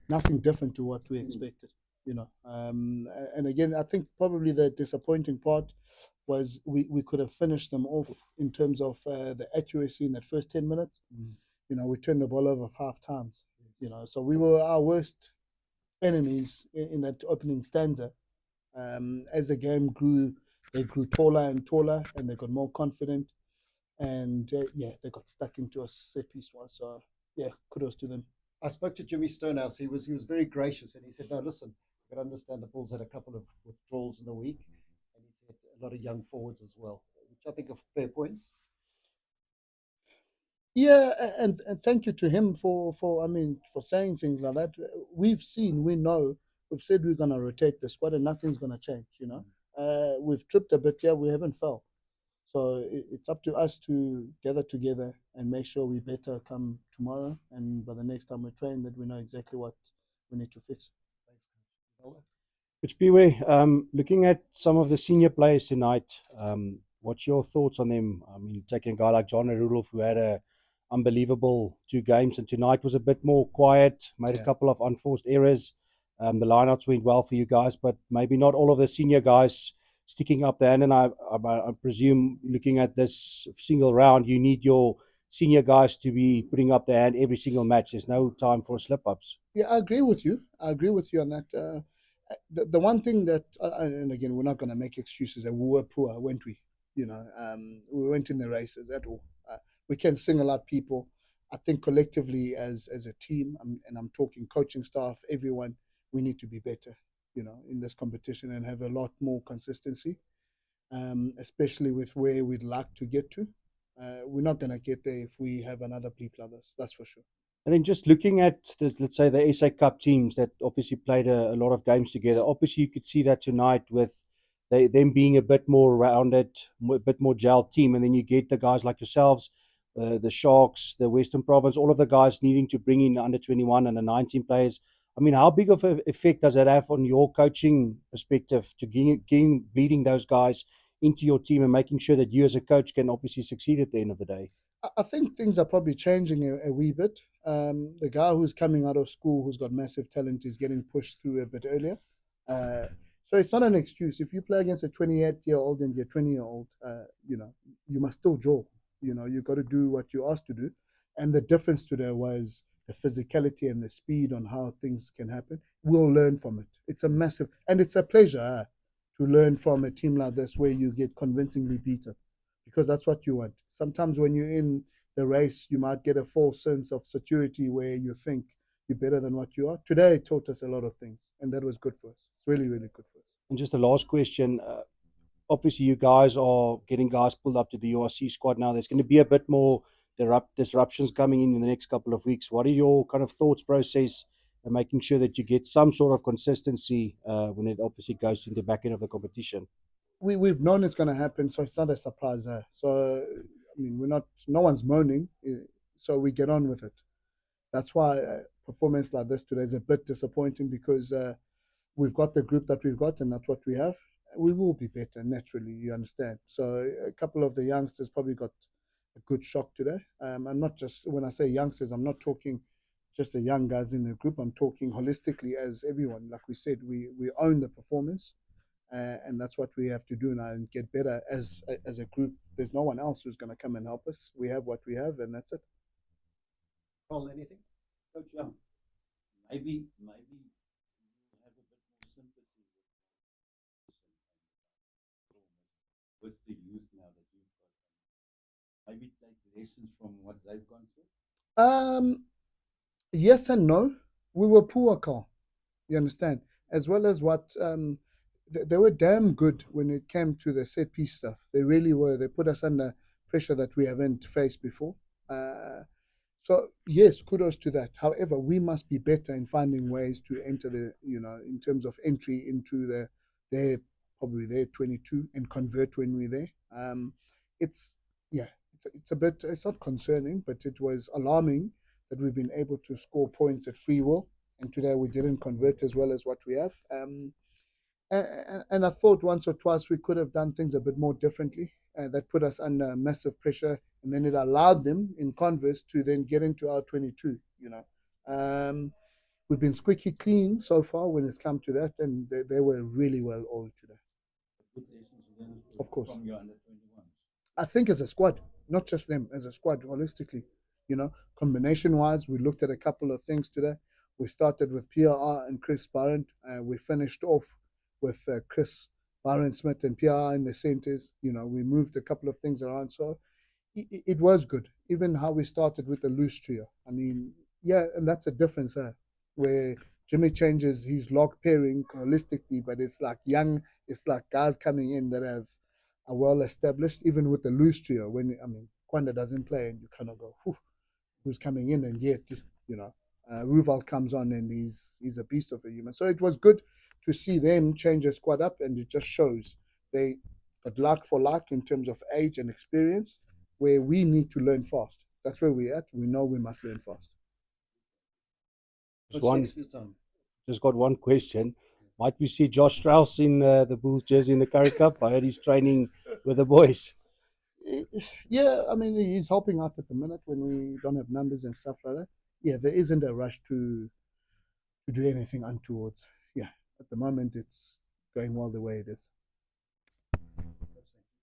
nothing different to what we expected. And again, I think probably the disappointing part was we could have finished them off in terms of the accuracy in that first 10 minutes. We turned the ball over 5 times. So we were our worst enemies in that opening stanza. As the game grew, they grew taller and taller, and they got more confident. And yeah, they got stuck into a set piece one. So yeah, kudos to them. I spoke to Jimmy Stonehouse. He was very gracious, and he said, "No, listen, you got to understand the Bulls had a couple of withdrawals in the week, and he said a lot of young forwards as well, which I think are fair points." Yeah, and thank you to him for for saying things like that. We know, we've said we're gonna rotate the squad and nothing's gonna change. We've tripped a bit here, we haven't fell. So it's up to us to gather together and make sure we better come tomorrow, and by the next time we train, that we know exactly what we need to fix. Thanks, Coach. Which Phiwe, looking at some of the senior players tonight, what's your thoughts on them? I mean, taking a guy like John Rudolph, who had a unbelievable 2 games, and tonight was a bit more quiet, made a couple of unforced errors. The lineouts went well for you guys, but maybe not all of the senior guys sticking up there. And I presume, looking at this single round, you need your senior guys to be putting up their hand every single match. There's no time for slip-ups. Yeah, I agree with you. I agree with you on that. The one thing that, and again, we're not going to make excuses that we were poor, weren't we? We went in the races at all. We can single out people. I think collectively as a team, and I'm talking coaching staff, everyone, we need to be better, in this competition and have a lot more consistency, especially with where we'd like to get to. We're not going to get there if we have another bleep like this, that's for sure. And then just looking at, let's say, the SA Cup teams that obviously played a lot of games together, obviously you could see that tonight with them being a bit more rounded, a bit more gelled team. And then you get the guys like yourselves, the Sharks, the Western Province, all of the guys needing to bring in under 21 and the 19 players. I mean, how big of an effect does that have on your coaching perspective to bleeding those guys into your team and making sure that you as a coach can obviously succeed at the end of the day? I think things are probably changing a wee bit. The guy who's coming out of school, who's got massive talent, is getting pushed through a bit earlier. Uh, so it's not an excuse. If you play against a 28-year-old and you're 20-year-old, you must still draw. You've got to do what you're asked to do. And the difference today was the physicality and the speed on how things can happen. We'll learn from it. It's a massive, and it's a pleasure to learn from a team like this where you get convincingly beaten, because that's what you want. Sometimes when you're in the race, you might get a false sense of security where you think you're better than what you are. Today, it taught us a lot of things, and that was good for us. It's really, really good for us. And just the last question. Obviously, you guys are getting guys pulled up to the URC squad now. There's going to be a bit more disruptions coming in the next couple of weeks. What are your kind of thoughts process and making sure that you get some sort of consistency when it obviously goes to the back end of the competition? We've known it's going to happen, so it's not a surprise. So, no one's moaning, so we get on with it. That's why a performance like this today is a bit disappointing, because we've got the group that we've got, and that's what we have. We will be better naturally, you understand. So a couple of the youngsters probably got a good shock today. I'm not just, when I say youngsters, I'm not talking just the young guys in the group. I'm talking holistically as everyone. Like we said, we own the performance, and that's what we have to do now and get better as a group. There's no one else who's going to come and help us. We have what we have, and that's it. Paul, anything? Coach, maybe you have a bit more sympathy with the youth now that you've got. Maybe take lessons from what they've gone through. Yes and no. We were poor, Carl. You understand, as well as what they were damn good when it came to the set piece stuff. They really were. They put us under pressure that we haven't faced before. So yes, kudos to that. However, we must be better in finding ways to enter in terms of entry into their probably their 22 and convert when we're there. It's yeah, it's a bit. It's not concerning, but it was alarming that we've been able to score points at free will, and today we didn't convert as well as what we have. And I thought once or twice we could have done things a bit more differently. That put us under massive pressure, and then it allowed them, in converse, to then get into our 22. we've been squeaky clean so far when it's come to that, and they were really well oiled today. Good lessons learned Of course. from your under 21s. I think as a squad, not just them, as a squad holistically, combination wise, we looked at a couple of things today. We started with PRR and Chris Barron. We finished off with Chris Barron Smith and PRR in the centers. We moved a couple of things around. So it was good. Even how we started with the loose trio. I mean, yeah, and that's a difference where Jimmy changes his lock pairing holistically, but it's like it's like guys coming in that are well established, even with the loose trio. Kwanda doesn't play, and you kind of go, who's coming in, and yet, you know, Ruval comes on, and he's a beast of a human. So it was good to see them change their squad up, and it just shows they got like for like in terms of age and experience, where we need to learn fast. That's where we're at. We know we must learn fast. Just Coach, one, thanks for your time. just got one question. Might we see Josh Strauss in the Bulls jersey in the Currie Cup? I heard he's training with the boys. Yeah, I mean, he's helping out at the minute when we don't have numbers and stuff like that. Yeah, there isn't a rush to do anything untowards. Yeah, at the moment it's going well the way it is.